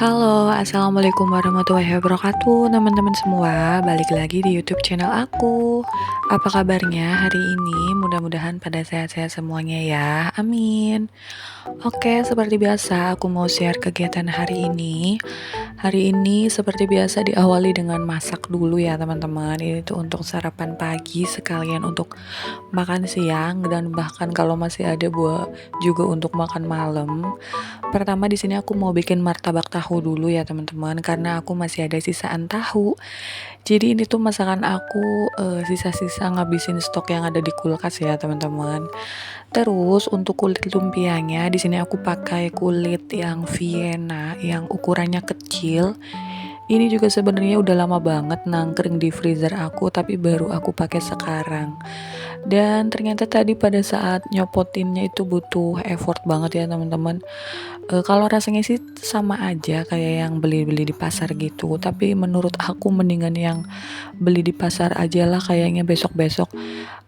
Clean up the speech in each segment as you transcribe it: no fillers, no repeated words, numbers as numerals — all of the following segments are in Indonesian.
Halo, assalamualaikum warahmatullahi wabarakatuh, teman-teman semua. Balik lagi di YouTube channel aku. Apa kabarnya hari ini? Mudah-mudahan pada sehat-sehat semuanya ya. Amin. Oke, seperti biasa, aku mau share kegiatan hari ini. Hari ini seperti biasa diawali dengan masak dulu ya, teman-teman. Ini tuh untuk sarapan pagi sekalian untuk makan siang dan bahkan kalau masih ada buat juga untuk makan malam. Pertama di sini aku mau bikin martabak tahu dulu ya teman-teman karena aku masih ada sisaan tahu. Jadi ini tuh masakan aku sisa-sisa ngabisin stok yang ada di kulkas ya teman-teman. Terus untuk kulit lumpianya di sini aku pakai kulit yang Vienna yang ukurannya kecil. Ini juga sebenarnya udah lama banget nangkring di freezer aku tapi baru aku pakai sekarang. Dan ternyata tadi pada saat nyopotinnya itu butuh effort banget ya teman-teman. Kalau rasanya sih sama aja kayak yang beli-beli di pasar gitu, tapi menurut aku mendingan yang beli di pasar ajalah kayaknya besok-besok.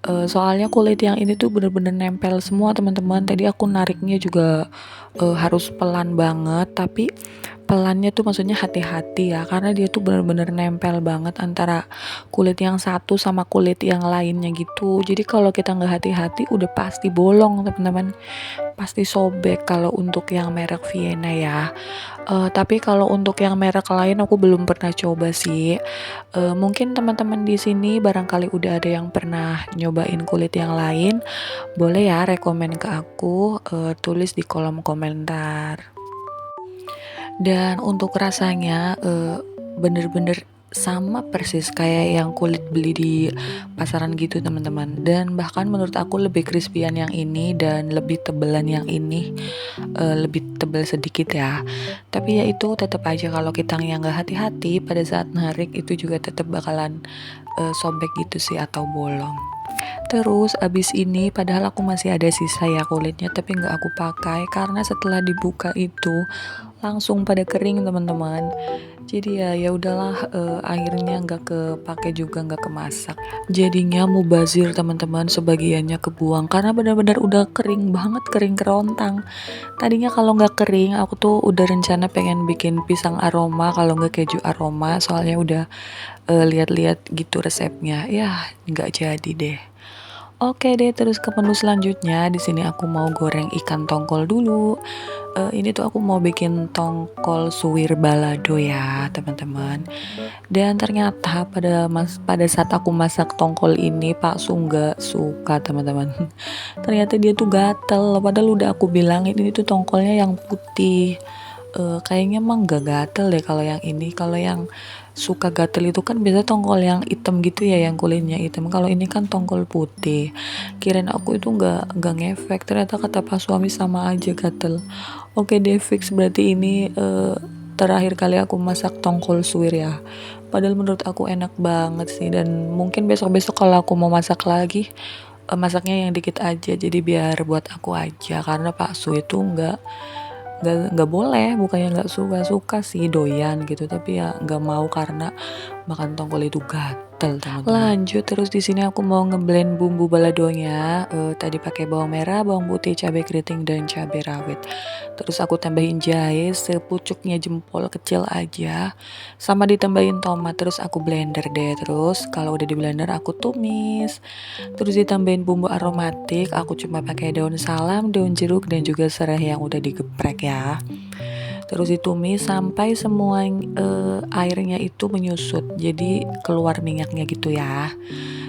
Soalnya kulit yang ini tuh bener-bener nempel semua teman-teman. Tadi aku nariknya juga harus pelan banget, tapi pelannya tuh maksudnya hati-hati ya, karena dia tuh bener-bener nempel banget antara kulit yang satu sama kulit yang lainnya gitu. Jadi kalau kita nggak hati-hati udah pasti bolong teman-teman, pasti sobek kalau untuk yang merek Vienna ya. Tapi kalau untuk yang merek lain aku belum pernah coba sih. Mungkin teman-teman di sini barangkali udah ada yang pernah nyobain kulit yang lain, boleh ya rekomen ke aku, tulis di kolom komentar. Dan untuk rasanya, bener-bener sama persis kayak yang kulit beli di pasaran gitu teman-teman, dan bahkan menurut aku lebih crispy-an yang ini dan lebih tebelan yang ini, lebih tebal sedikit ya. Tapi ya itu tetap aja kalau kita yang nggak hati-hati pada saat narik itu juga tetap bakalan, sobek gitu sih atau bolong. Terus abis ini padahal aku masih ada sisa ya kulitnya tapi nggak aku pakai karena setelah dibuka itu langsung pada kering teman-teman. Jadi ya udahlah, akhirnya nggak kepake juga nggak kemasak. Jadinya mubazir teman-teman, sebagiannya kebuang karena benar-benar udah kering banget, kering kerontang. Tadinya kalau nggak kering aku tuh udah rencana pengen bikin pisang aroma kalau nggak keju aroma, soalnya udah lihat-lihat gitu resepnya. Ya nggak jadi deh. Oke deh, terus ke menu selanjutnya. Di sini aku mau goreng ikan tongkol dulu. Ini tuh aku mau bikin tongkol suwir balado ya, teman-teman. Dan ternyata pada saat aku masak tongkol ini, Pak Su nggak suka, teman-teman. Ternyata dia tuh gatel, padahal udah aku bilangin ini tuh tongkolnya yang putih. Kayaknya emang gak gatel deh kalau yang ini. Kalau yang suka gatel itu kan biasa tongkol yang hitam gitu ya, yang kulitnya hitam. Kalau ini kan tongkol putih. Kirain aku itu nggak ngefek. Ternyata kata pas suami sama aja gatel. Oke deh, fix berarti ini terakhir kali aku masak tongkol suwir ya. Padahal menurut aku enak banget sih, dan mungkin besok-besok kalau aku mau masak lagi, masaknya yang dikit aja jadi biar buat aku aja karena Pak Su itu nggak boleh, bukannya nggak suka suka sih doyan gitu tapi ya nggak mau karena makan tongkol itu gatel teman-teman. Lanjut, terus di sini aku mau ngeblend bumbu baladonya. Tadi pakai bawang merah, bawang putih, cabai keriting dan cabai rawit. Terus aku tambahin jahe sepucuknya jempol kecil aja, sama ditambahin tomat. Terus aku blender deh. Terus kalau udah di blender aku tumis. Terus ditambahin bumbu aromatik, aku cuma pakai daun salam, daun jeruk dan juga serai yang udah digeprek ya. Terus ditumis sampai semua airnya itu menyusut, jadi keluar minyaknya gitu ya.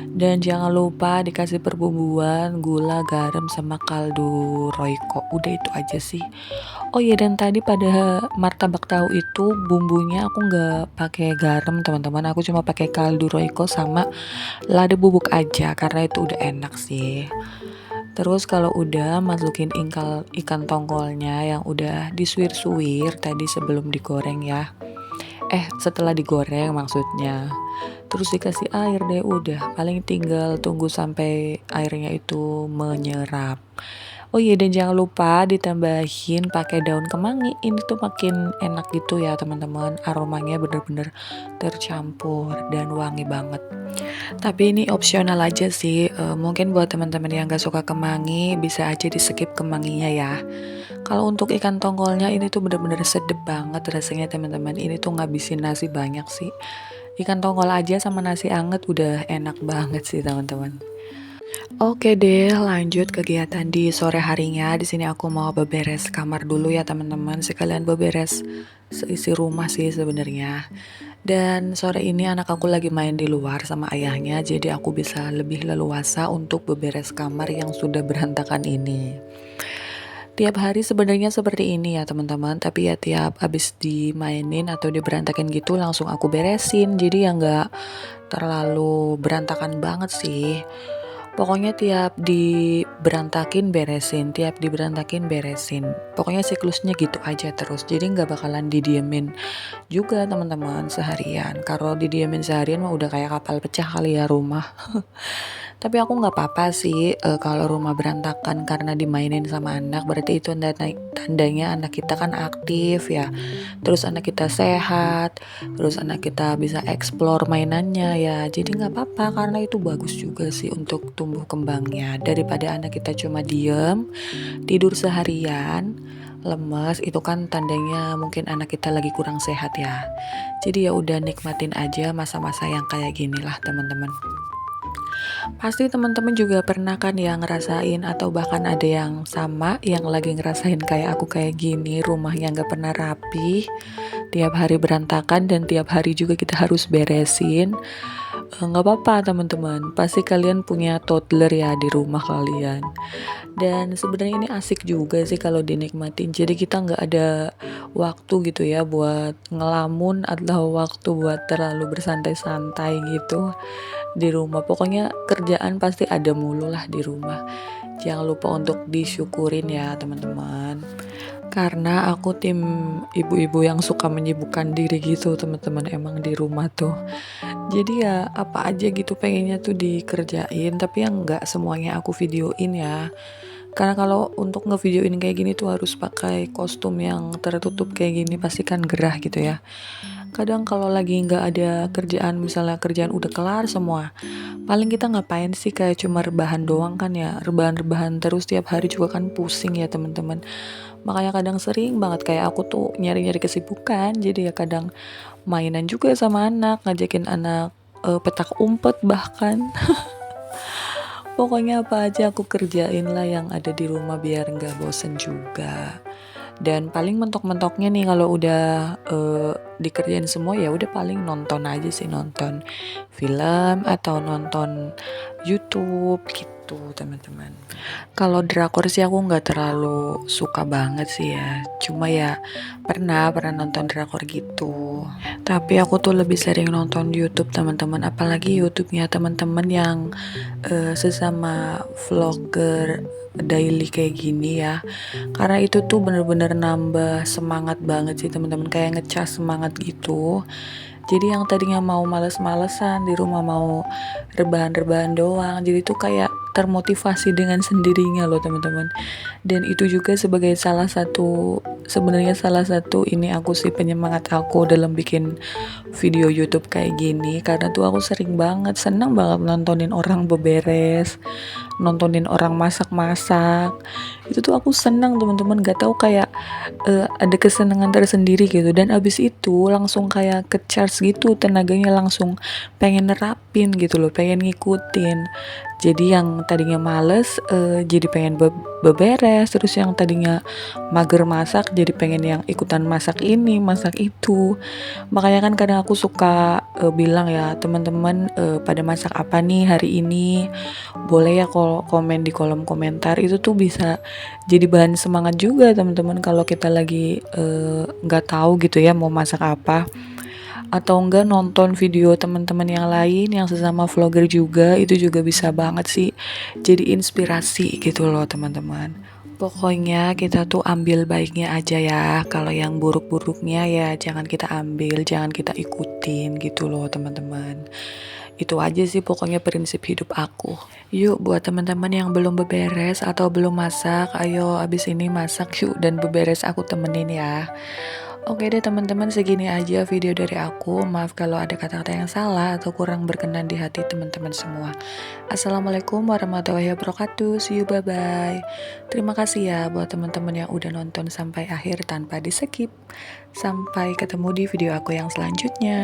Dan jangan lupa dikasih perbumbuan, gula, garam, sama kaldu royco. Udah itu aja sih. Oh iya, dan tadi pada martabak tahu itu bumbunya aku nggak pakai garam teman-teman. Aku cuma pakai kaldu royco sama lada bubuk aja karena itu udah enak sih. Terus kalau udah masukin ikan tongkolnya yang udah disuir-suir tadi sebelum digoreng ya. Setelah digoreng maksudnya. Terus dikasih air deh, udah paling tinggal tunggu sampai airnya itu menyerap. Oh iya, dan jangan lupa ditambahin pakai daun kemangi. Ini tuh makin enak gitu ya teman-teman. Aromanya bener-bener tercampur dan wangi banget. Tapi ini opsional aja sih. Mungkin buat teman-teman yang gak suka kemangi bisa aja di skip kemanginya ya. Kalau untuk ikan tongkolnya ini tuh bener-bener sedep banget rasanya teman-teman. Ini tuh ngabisin nasi banyak sih. Ikan tongkol aja sama nasi anget udah enak banget sih teman-teman. Oke deh, lanjut kegiatan di sore harinya. Di sini aku mau beberes kamar dulu ya teman-teman. Sekalian beberes seisi rumah sih sebenarnya. Dan sore ini anak aku lagi main di luar sama ayahnya, jadi aku bisa lebih leluasa untuk beberes kamar yang sudah berantakan ini. Tiap hari sebenarnya seperti ini ya teman-teman, tapi ya tiap abis dimainin atau diberantakin gitu langsung aku beresin, jadi ya nggak terlalu berantakan banget sih. Pokoknya tiap diberantakin beresin, tiap diberantakin beresin. Pokoknya siklusnya gitu aja terus, jadi nggak bakalan didiemin juga teman-teman seharian. Kalau didiemin seharian mah udah kayak kapal pecah kali ya rumah. Tapi aku nggak apa-apa sih kalau rumah berantakan karena dimainin sama anak, berarti itu tandanya anak kita kan aktif ya. Terus anak kita sehat, terus anak kita bisa explore mainannya ya. Jadi nggak apa-apa karena itu bagus juga sih untuk tumbuh kembangnya. Daripada anak kita cuma diem, tidur seharian, lemes, itu kan tandanya mungkin anak kita lagi kurang sehat ya. Jadi ya udah nikmatin aja masa-masa yang kayak gini lah teman-teman. Pasti teman-teman juga pernah kan yang ngerasain atau bahkan ada yang sama yang lagi ngerasain kayak aku kayak gini, rumahnya nggak pernah rapi, tiap hari berantakan dan tiap hari juga kita harus beresin. Nggak apa-apa teman-teman, pasti kalian punya toddler ya di rumah kalian. Dan sebenarnya ini asik juga sih kalau dinikmatin. Jadi kita nggak ada waktu gitu ya buat ngelamun atau waktu buat terlalu bersantai-santai gitu di rumah. Pokoknya kerjaan pasti ada mulu lah di rumah. Jangan lupa untuk disyukurin ya teman-teman. Karena aku tim ibu-ibu yang suka menyibukkan diri gitu teman-teman, emang di rumah tuh. Jadi ya apa aja gitu pengennya tuh dikerjain, tapi yang nggak semuanya aku videoin ya. Karena kalau untuk ngevideoin kayak gini tuh harus pakai kostum yang tertutup kayak gini, pasti kan gerah gitu ya. Kadang kalau lagi nggak ada kerjaan, misalnya kerjaan udah kelar semua, paling kita ngapain sih kayak cuma rebahan doang kan ya, rebahan-rebahan terus tiap hari juga kan pusing ya teman-teman. Makanya kadang sering banget kayak aku tuh nyari-nyari kesibukan, jadi ya kadang mainan juga sama anak, ngajakin anak petak umpet bahkan. Pokoknya apa aja aku kerjain lah yang ada di rumah biar nggak bosen juga. Dan paling mentok-mentoknya nih kalau udah dikerjain semua ya udah paling nonton aja sih, nonton film atau nonton YouTube gitu teman-teman. Kalau drakor sih aku nggak terlalu suka banget sih ya. Cuma ya pernah nonton drakor gitu. Tapi aku tuh lebih sering nonton YouTube teman-teman. Apalagi YouTube-nya teman-teman yang sesama vlogger daily kayak gini ya, karena itu tuh bener-bener nambah semangat banget sih teman-teman, kayak ngecas semangat gitu. Jadi yang tadinya mau males-malesan di rumah, mau rebahan-rebahan doang, jadi tuh kayak termotivasi dengan sendirinya loh teman-teman. Dan itu juga sebagai sebenarnya salah satu ini aku sih penyemangat aku dalam bikin video YouTube kayak gini, karena tuh aku sering banget senang banget nontonin orang beberes, nontonin orang masak-masak. Itu tuh aku senang teman-teman, gak tahu kayak ada kesenangan tersendiri gitu. Dan abis itu langsung kayak ke charge gitu tenaganya, langsung pengen nerapin gitu loh, pengen ngikutin. Jadi yang tadinya males jadi pengen beberes, terus yang tadinya mager masak jadi pengen yang ikutan masak ini masak itu. Makanya kan kadang aku suka bilang ya teman-teman, pada masak apa nih hari ini, boleh ya kalau komen di kolom komentar. Itu tuh bisa jadi bahan semangat juga teman-teman kalau kita lagi nggak tahu gitu ya mau masak apa, atau enggak nonton video teman-teman yang lain yang sesama vlogger juga, itu juga bisa banget sih jadi inspirasi gitu loh teman-teman. Pokoknya kita tuh ambil baiknya aja ya, kalau yang buruk-buruknya ya jangan kita ambil, jangan kita ikutin gitu loh teman-teman. Itu aja sih pokoknya prinsip hidup aku. Yuk buat teman-teman yang belum beberes atau belum masak, ayo abis ini masak yuk dan beberes aku temenin ya. Oke deh teman-teman, segini aja video dari aku. Maaf kalau ada kata-kata yang salah atau kurang berkenan di hati teman-teman semua. Assalamualaikum warahmatullahi wabarakatuh. See you, bye-bye. Terima kasih ya buat teman-teman yang udah nonton sampai akhir tanpa di skip. Sampai ketemu di video aku yang selanjutnya.